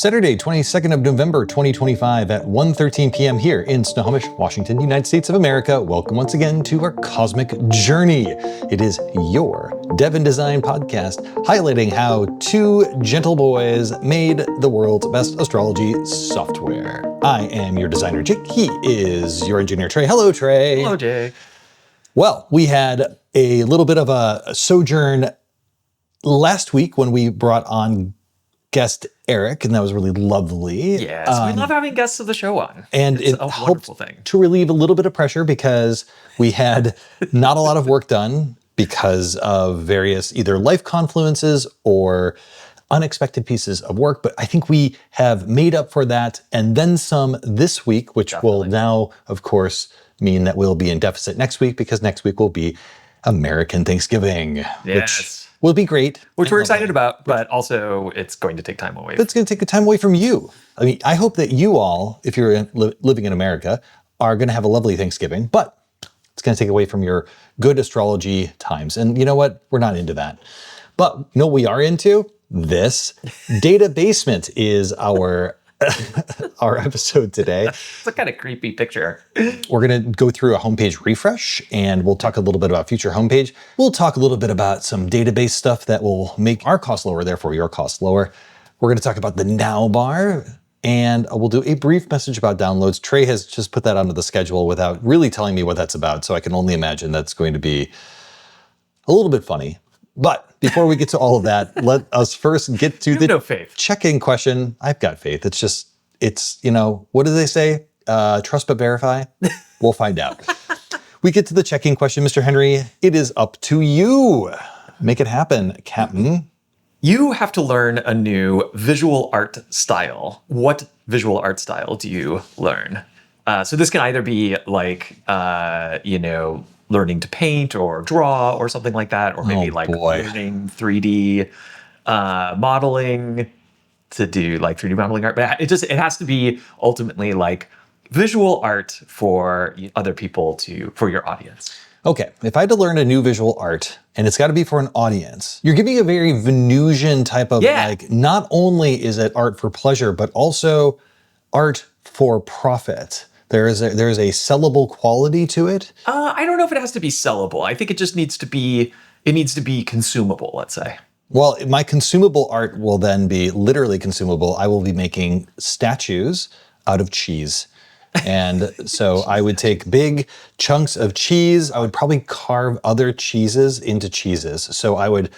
Saturday, 22nd of November, 2025 at 1:13 p.m. here in Snohomish, Washington, United States of America. Welcome once again to our cosmic journey. It is your Dev and Design podcast highlighting how two gentle boys made the world's best astrology software. I am your designer, Jake. He is your engineer, Trey. Hello, Trey. Hello, Jake. Well, we had a little bit of a sojourn last week when we brought on guest Eric, and that was really lovely. Yes, we love having guests of the show on. And it's it a helped wonderful thing to relieve a little bit of pressure because we had not a lot of work done because of various either life confluences or unexpected pieces of work. But I think we have made up for that and then some this week, which will now, of course, mean that we'll be in deficit next week because next week will be American Thanksgiving, which will be great. Which we're excited about, but also it's going to take time away. But it's going to take the time away from you. I mean, I hope that you all, if you're living in America, are going to have a lovely Thanksgiving, but it's going to take away from your good astrology times. And you know what? We're not into that. But you know what we are into? This. Databasement is our episode today. It's a kind of creepy picture. We're going to go through a homepage refresh and we'll talk a little bit about future homepage. We'll talk a little bit about some database stuff that will make our costs lower, therefore your costs lower. We're going to talk about the now bar and we'll do a brief message about downloads. Trey has just put that onto the schedule without really telling me what that's about. So I can only imagine that's going to be a little bit funny. But before we get to all of that, let us first get to the check-in question. I've got faith. It's you know, what do they say? Trust but verify? We'll find out. We get to the check-in question, Mr. Henry. It is up to you. Make it happen, Captain. You have to learn a new visual art style. What visual art style do you learn? So this can either be like, learning to paint or draw or something like that, or maybe learning 3D modeling to do like 3D modeling art. But it has to be ultimately like visual art for other people for your audience. Okay, if I had to learn a new visual art, and it's got to be for an audience, you're giving a very Venusian type of like, not only is it art for pleasure, but also art for profit. There is a sellable quality to it. I don't know if it has to be sellable. I think it just needs to be consumable, let's say. Well, my consumable art will then be literally consumable. I will be making statues out of cheese. And so I would take big chunks of cheese. I would probably carve other cheeses into cheeses. So I would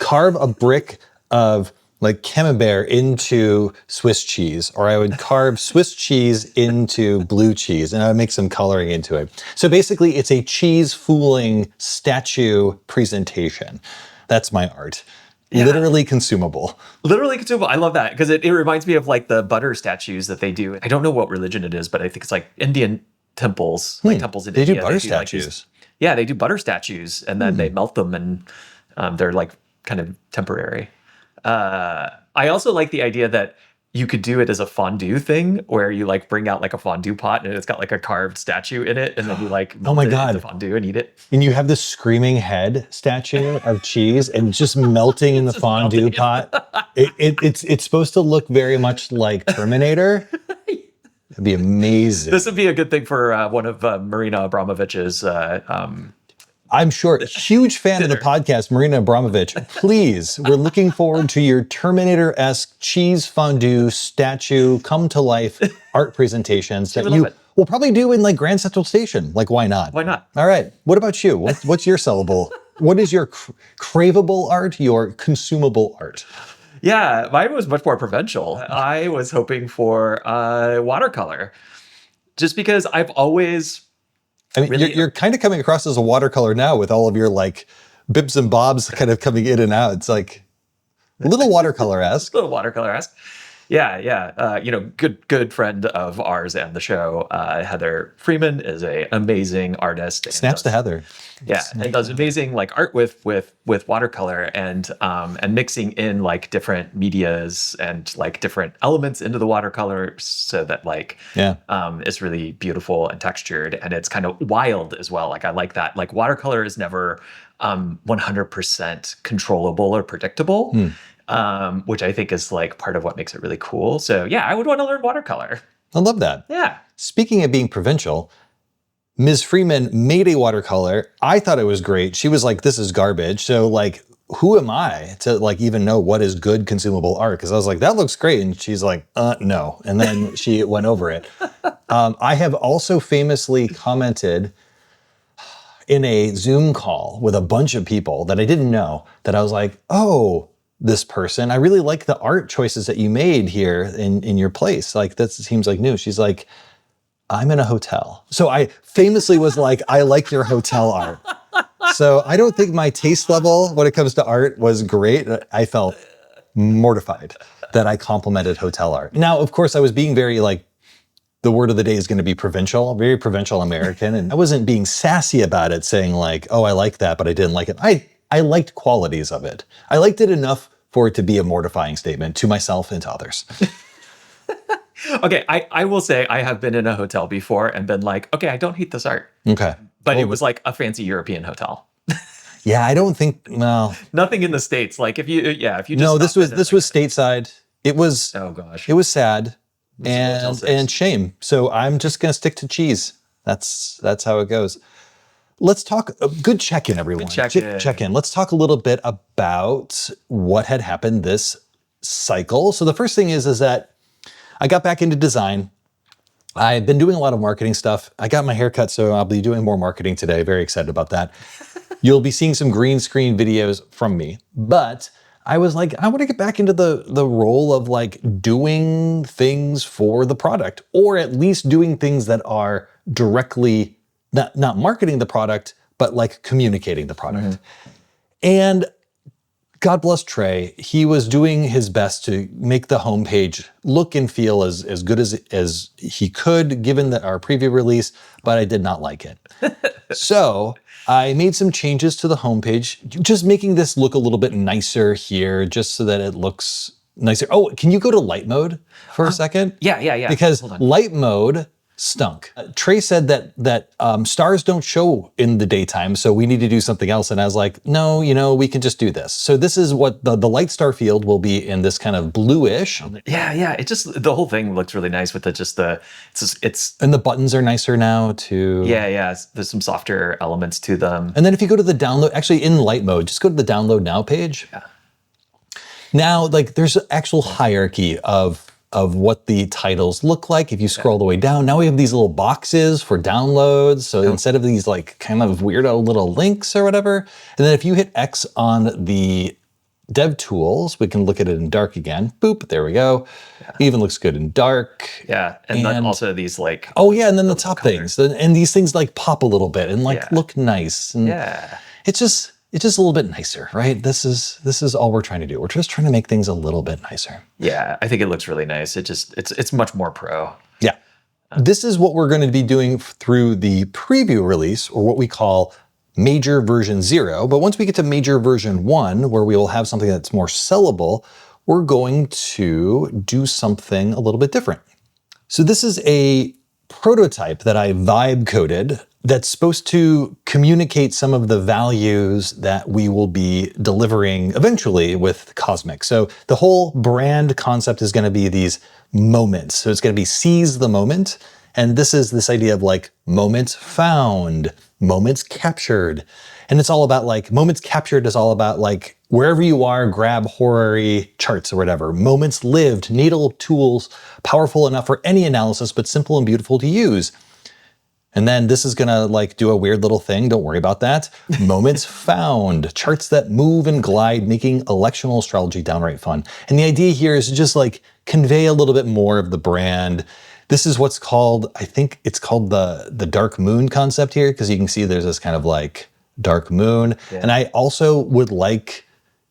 carve a brick of like camembert into Swiss cheese, or I would carve Swiss cheese into blue cheese, and I would make some coloring into it. So basically, it's a cheese-fooling statue presentation. That's my art. Yeah. Literally consumable. Literally consumable. I love that because it reminds me of like the butter statues that they do. I don't know what religion it is, but I think it's like Indian temples, like temples in India. They do butter statues. They do butter statues, and then they melt them, and they're like kind of temporary. I also like the idea that you could do it as a fondue thing where you like bring out like a fondue pot and it's got like a carved statue in it and then you like melt it into fondue and eat it. And you have this screaming head statue of cheese and just melting in the fondue pot. It's supposed to look very much like Terminator. It'd be amazing. This would be a good thing for one of Marina Abramovich's I'm sure. Huge fan of the podcast, Marina Abramovich. Please, we're looking forward to your Terminator-esque cheese fondue statue come to life art presentations that you will probably do in like Grand Central Station. Like, why not? Why not? All right. What about you? What's your sellable? What is your craveable art, your consumable art? Yeah, mine was much more provincial. I was hoping for watercolor just because I've always... I mean, really, you're kind of coming across as a watercolor now with all of your like bibs and bobs kind of coming in and out. It's like a little watercolor-esque. A little watercolor-esque. Yeah. Good friend of ours and the show, Heather Freeman, is an amazing artist. Snaps to Heather. Yeah, and does amazing like art with watercolor and mixing in like different medias and like different elements into the watercolor so that like it's really beautiful and textured and it's kind of wild as well. Like I like that. Like watercolor is never 100% controllable or predictable. which I think is like part of what makes it really cool. So yeah, I would want to learn watercolor. I love that. Yeah. Speaking of being provincial, Ms. Freeman made a watercolor. I thought it was great. She was like, this is garbage. So like, who am I to like even know what is good consumable art? Because I was like, that looks great. And she's like, no. And then she went over it. I have also famously commented in a Zoom call with a bunch of people that I didn't know, that I was like, oh, this person, I really like the art choices that you made here in your place. Like, that seems like new. She's like, I'm in a hotel. So I famously was like, I like your hotel art. So I don't think my taste level when it comes to art was great. I felt mortified that I complimented hotel art. Now, of course, I was being very like, the word of the day is going to be provincial, very provincial American. And I wasn't being sassy about it, saying like, oh, I like that, but I didn't like it. I liked qualities of it. I liked it enough for it to be a mortifying statement to myself and to others. Okay, I will say I have been in a hotel before and been like, okay, I don't hate this art. Okay. But it was like a fancy European hotel. Yeah, I don't think, well. Nothing in the States. Like if you just. No, this was stateside. It was, oh gosh. it was sad and shame. So I'm just going to stick to cheese. That's how it goes. Let's talk, good check-in, everyone. Good check-in. Check-in. Let's talk a little bit about what had happened this cycle. So the first thing is that I got back into design. I've been doing a lot of marketing stuff. I got my hair cut, so I'll be doing more marketing today. Very excited about that. You'll be seeing some green screen videos from me. But I was like, I want to get back into the role of like doing things for the product, or at least doing things that are directly, not marketing the product, but like communicating the product. Mm-hmm. And God bless Trey, he was doing his best to make the homepage look and feel as good as he could, given that our preview release, but I did not like it. So I made some changes to the homepage, just making this look a little bit nicer here, just so that it looks nicer. Oh, can you go to light mode for a second? Yeah. Because light mode stunk. Trey said that stars don't show in the daytime, so we need to do something else. And I was like, no, we can just do this. So this is what the light star field will be in this kind of bluish. Yeah. It just, the whole thing looks really nice with it's and the buttons are nicer now too. Yeah. There's some softer elements to them. And then if you go to the download, actually in light mode, just go to the download now page. Yeah. Now, like there's an actual hierarchy of what the titles look like. If you scroll the way down, now we have these little boxes for downloads. So instead of these like kind of weirdo little links or whatever, and then if you hit X on the dev tools, we can look at it in dark again. Boop, there we go. Yeah. It even looks good in dark. Yeah, and then also these like... Oh yeah, and then the top things. And these things like pop a little bit and like look nice. And it's just a little bit nicer, right? This is all we're trying to do. We're just trying to make things a little bit nicer. Yeah, I think it looks really nice. It's much more pro. Yeah. This is what we're going to be doing through the preview release, or what we call major version 0. But once we get to major version 1, where we will have something that's more sellable, we're going to do something a little bit different. So this is a prototype that I vibe coded that's supposed to communicate some of the values that we will be delivering eventually with Cosmic. So the whole brand concept is going to be these moments. So it's going to be seize the moment. And this is this idea of like moments found, moments captured. And it's all about like moments captured is all about like wherever you are, grab horary charts or whatever. Moments lived, needle tools, powerful enough for any analysis, but simple and beautiful to use. And then this is gonna like do a weird little thing. Don't worry about that. Moments found, charts that move and glide, making electional astrology downright fun. And the idea here is to just like convey a little bit more of the brand. This is what's called, I think it's called the dark moon concept here, because you can see there's this kind of like dark moon. Yeah. And I also would like,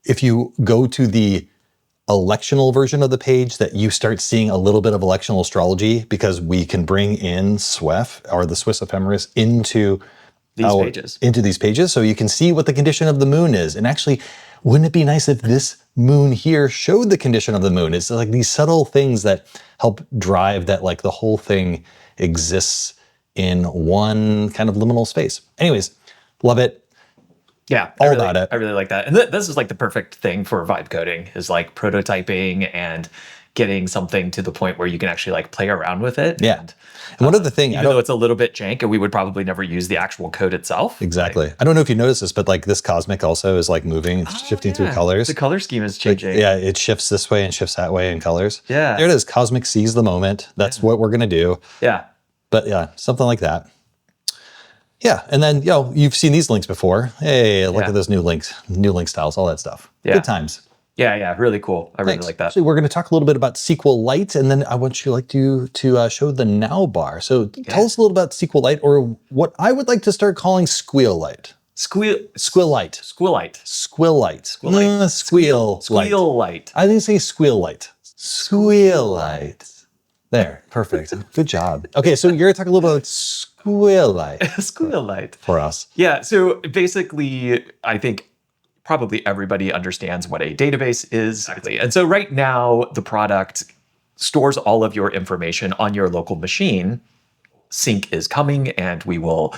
if you go to the electional version of the page, that you start seeing a little bit of electional astrology, because we can bring in SWEF, or the Swiss ephemeris, into these pages. So you can see what the condition of the moon is. And actually, wouldn't it be nice if this moon here showed the condition of the moon? It's like these subtle things that help drive that like the whole thing exists in one kind of liminal space. Anyways, love it. Yeah, All about it. I really like that. And this is like the perfect thing for vibe coding, is like prototyping and getting something to the point where you can actually like play around with it. Yeah. And one other thing, Even though it's a little bit jank and we would probably never use the actual code itself. exactly. I don't know if you noticed this, but like this cosmic also is like moving, it's shifting through colors. The color scheme is changing. Yeah, it shifts this way and shifts that way in colors. Yeah. There it is. Cosmic sees the moment. That's what we're going to do. Yeah. But yeah, something like that. Yeah. And then, you've seen these links before. Hey, look at those new link styles, all that stuff. Yeah. Good times. Yeah. Really cool. I really like that. Actually, we're going to talk a little bit about SQLite, and then I want you to show the now bar. So tell us a little about SQLite, or what I would like to start calling Squealite. Squealite. Squealite. Squealite. I didn't say Squealite. Squealite. There, perfect. Good job. Okay, so you're going to talk a little about Squealite. Squealite. For us. Yeah, so basically, I think probably everybody understands what a database is. And so right now, the product stores all of your information on your local machine. Sync is coming, and we will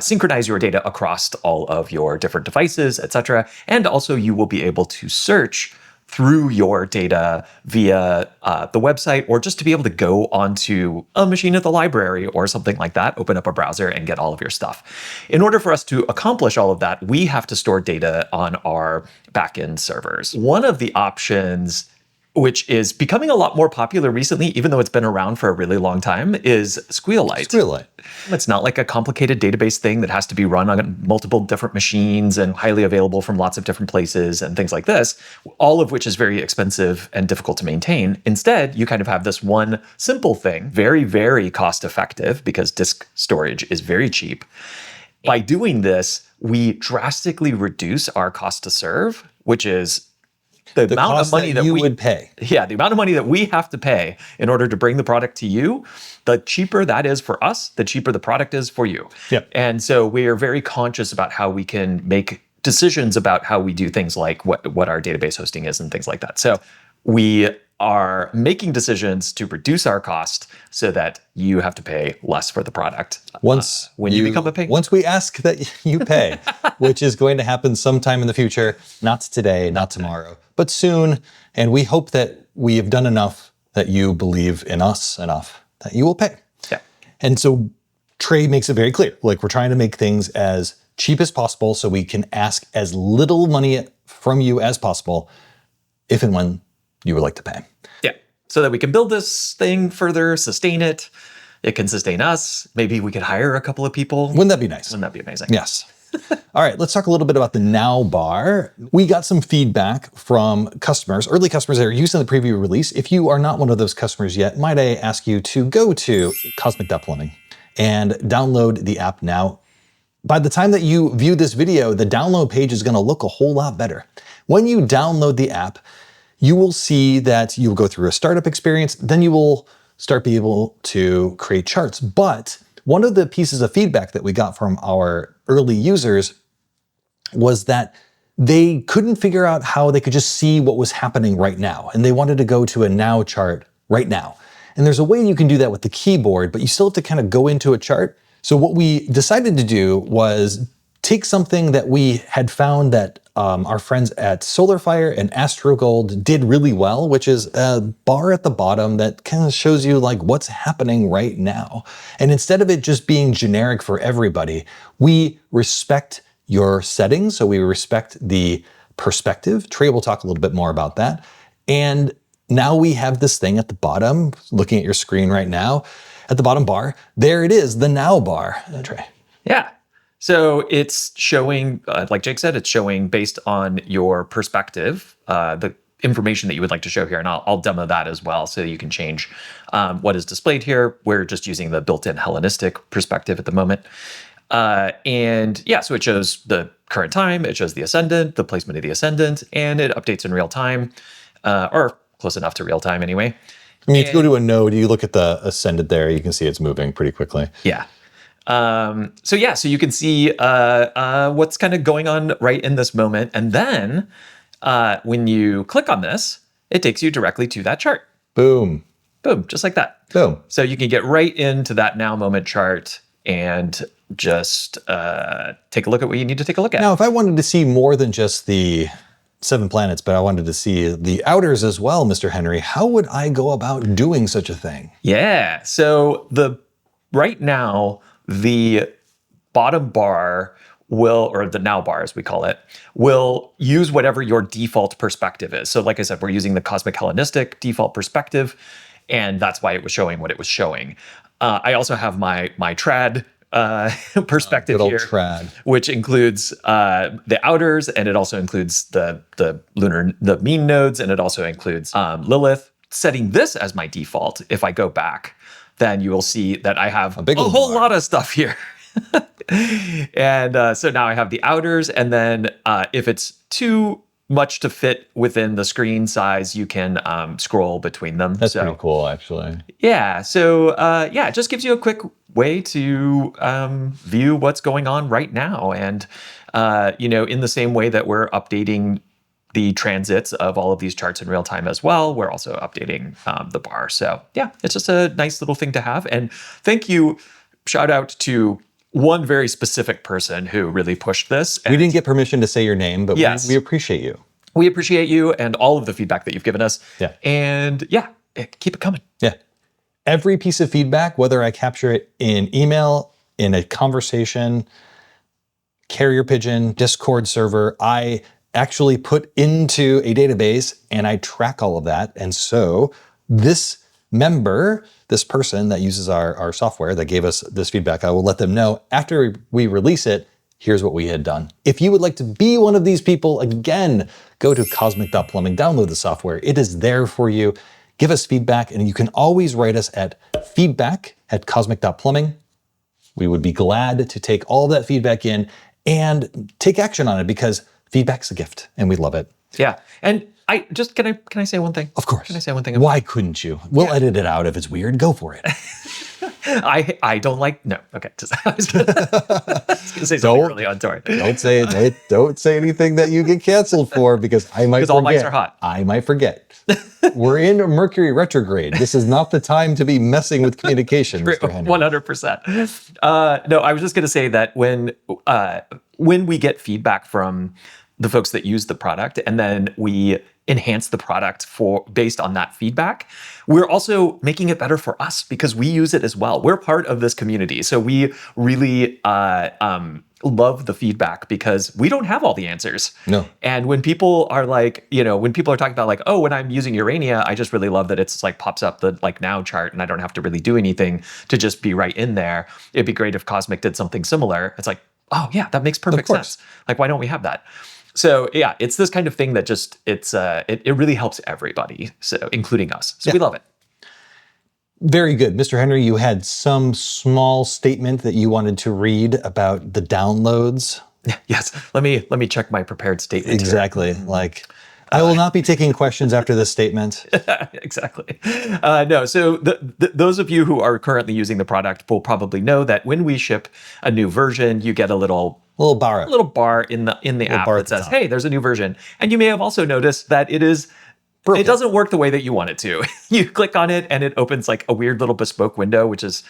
synchronize your data across all of your different devices, etc. And also, you will be able to search through your data via the website, or just to be able to go onto a machine at the library or something like that, open up a browser and get all of your stuff. In order for us to accomplish all of that, we have to store data on our backend servers. One of the options, which is becoming a lot more popular recently, even though it's been around for a really long time, is Squealite. It's not like a complicated database thing that has to be run on multiple different machines and highly available from lots of different places and things like this, all of which is very expensive and difficult to maintain. Instead, you kind of have this one simple thing, very, very cost effective because disk storage is very cheap. By doing this, we drastically reduce our cost to serve, which is the amount of money that you would pay. Yeah, the amount of money that we have to pay in order to bring the product to you, the cheaper that is for us, the cheaper the product is for you. Yep. And so we are very conscious about how we can make decisions about how we do things like what our database hosting is and things like that. So we are making decisions to reduce our cost so that you have to pay less for the product when you become a paying. Once we ask that you pay, which is going to happen sometime in the future, not today, not tomorrow, but soon. And we hope that we have done enough that you believe in us enough that you will pay. Yeah. And so Trey makes it very clear. Like, we're trying to make things as cheap as possible so we can ask as little money from you as possible if and when you would like to pay. Yeah. So that we can build this thing further, sustain it. It can sustain us. Maybe we could hire a couple of people. Wouldn't that be nice? Wouldn't that be amazing? Yes. All right, let's talk a little bit about the now bar. We got some feedback from customers, early customers that are using the preview release. If you are not one of those customers yet, might I ask you to go to cosmic.plumbing and download the app now. By the time that you view this video, the download page is going to look a whole lot better. When you download the app, you will see that you'll go through a startup experience, then you will start being able to create charts. But one of the pieces of feedback that we got from our early users was that they couldn't figure out how they could just see what was happening right now. And they wanted to go to a now chart right now. And there's a way you can do that with the keyboard, but you still have to kind of go into a chart. So what we decided to do was take something that we had found that our friends at SolarFire and AstroGold did really well, which is a bar at the bottom that kind of shows you like what's happening right now. And instead of it just being generic for everybody, we respect your settings. So we respect the perspective. Trey will talk a little bit more about that. And now we have this thing at the bottom, looking at your screen right now, at the bottom bar, there it is, the now bar. Trey. Yeah. So it's showing, like Jake said, it's showing based on your perspective, the information that you would like to show here. And I'll demo that as well so you can change what is displayed here. We're just using the built-in Hellenistic perspective at the moment. And yeah, so it shows the current time, it shows the ascendant, the placement of the ascendant, and it updates in real time, or close enough to real time anyway. I mean, if you go to a node, you look at the ascendant there, you can see it's moving pretty quickly. Yeah. So you can see what's kind of going on right in this moment. And then when you click on this, it takes you directly to that chart. Boom. Boom, just like that. Boom. So you can get right into that now moment chart and just take a look at what you need to take a look at. Now, if I wanted to see more than just the 7 planets, but I wanted to see the outers as well, Mr. Henry, how would I go about doing such a thing? Yeah. So right now, the bottom bar will, or the now bar as we call it, will use whatever your default perspective is. So like I said, we're using the Cosmic Hellenistic default perspective, and that's why it was showing what it was showing. I also have my trad perspective here, trad, which includes the outers, and it also includes the mean nodes, and it also includes Lilith. Setting this as my default, if I go back, then you will see that I have a whole lot of stuff here. And so now I have the outers, and then if it's too much to fit within the screen size, you can scroll between them. That's pretty cool, actually. Yeah. So it just gives you a quick way to view what's going on right now, and in the same way that we're updating the transits of all of these charts in real time as well, we're also updating the bar. So yeah, it's just a nice little thing to have. And thank you, shout out to one very specific person who really pushed this. We didn't get permission to say your name, but yes, we appreciate you. We appreciate you and all of the feedback that you've given us. Yeah. And keep it coming. Yeah. Every piece of feedback, whether I capture it in email, in a conversation, carrier pigeon, Discord server, I actually put into a database and I track all of that. And so this member, this person that uses our software that gave us this feedback, I will let them know after we release it, here's what we had done. If you would like to be one of these people, again, go to cosmic.plumbing, download the software. It is there for you. Give us feedback, and you can always write us at feedback@cosmic.plumbing. We would be glad to take all of that feedback in and take action on it, because feedback's a gift and we love it. Yeah. And can I say one thing? Of course. Can I say one thing? Why couldn't you? We'll edit it out if it's weird. Go for it. I don't like, no. Okay. I was gonna say something really untoward. Don't say it. Don't say anything that you get canceled for, because I might forget. Because all mics are hot. I might forget. We're in Mercury retrograde. This is not the time to be messing with communication, Mr. Henry. 100%. No, I was just going to say that when we get feedback from the folks that use the product, and then we enhance the product based on that feedback, we're also making it better for us because we use it as well. We're part of this community. So we really love the feedback because we don't have all the answers. No. And when people are like, when people are talking about like, oh, when I'm using Urania, I just really love that it's like pops up the like now chart and I don't have to really do anything to just be right in there. It'd be great if Cosmic did something similar. It's like, oh yeah, that makes perfect sense. Like, why don't we have that? So yeah, it's this kind of thing that just, it really helps everybody, so including us. So we love it. Very good. Mr. Henry, you had some small statement that you wanted to read about the downloads. Yes. Let me check my prepared statement. Exactly. Like, I will not be taking questions after this statement. Exactly. No. So those of you who are currently using the product will probably know that when we ship a new version, you get a little bar in the app that says, "Hey, there's a new version." And you may have also noticed that it doesn't work the way that you want it to. You click on it and it opens like a weird little bespoke window, which is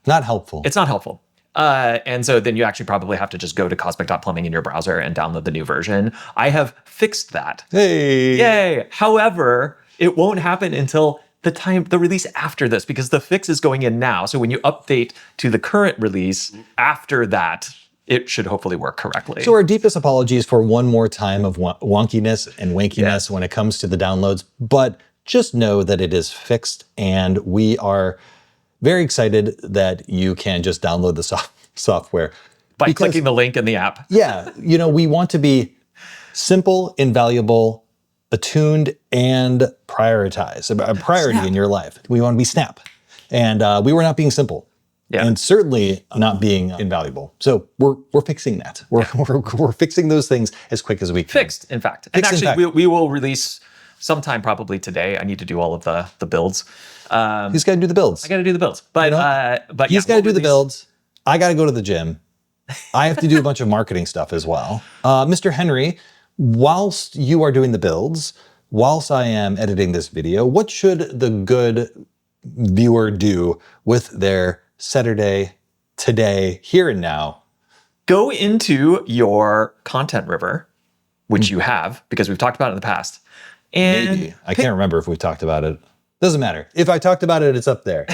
not helpful. It's not helpful. And so then you actually probably have to just go to cosmic.plumbing in your browser and download the new version. I have fixed that. Hey. Yay. However, it won't happen until the release after this, because the fix is going in now. So when you update to the current release after that, it should hopefully work correctly. So our deepest apologies for one more time of wonkiness and wankiness when it comes to the downloads, but just know that it is fixed, and we are very excited that you can just download the software. By clicking the link in the app. Yeah, we want to be simple, invaluable, attuned, and prioritize. A priority in your life. We want to be Snap. And we were not being simple. Yeah. And certainly not being invaluable. So we're fixing that. We're fixing those things as quick as we can. Fixed, in fact. And actually, we will release sometime probably today. I need to do all of the builds. He's got to do the builds. I got to do the builds. But he's got to do the builds. I got to go to the gym. I have to do a bunch of marketing stuff as well. Mr. Henry, whilst you are doing the builds, whilst I am editing this video, what should the good viewer do with their Saturday today, here and now. Go into your content river, which you have, because we've talked about it in the past. And Maybe. I can't remember if we've talked about it. Doesn't matter. If I talked about it, it's up there.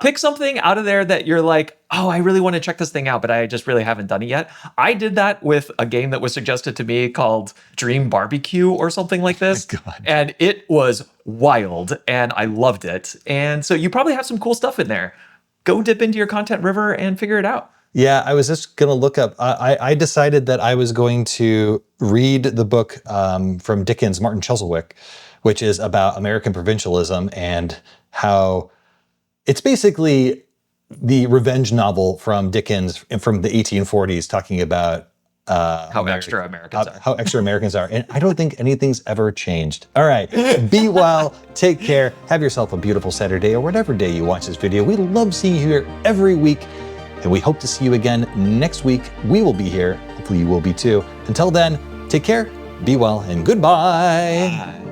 pick something out of there that you're like, oh, I really want to check this thing out, but I just really haven't done it yet. I did that with a game that was suggested to me called Dream Barbecue or something like this. God. And it was wild and I loved it. And so you probably have some cool stuff in there. Go dip into your content river and figure it out. Yeah, I was just going to look up. I decided that I was going to read the book from Dickens, Martin Chuzzlewit, which is about American provincialism and how it's basically the revenge novel from Dickens from the 1840s, talking about How extra Americans are. How extra Americans are. And I don't think anything's ever changed. All right, be well, take care, have yourself a beautiful Saturday or whatever day you watch this video. We love seeing you here every week, and we hope to see you again next week. We will be here. Hopefully you will be too. Until then, take care, be well, and goodbye. Bye.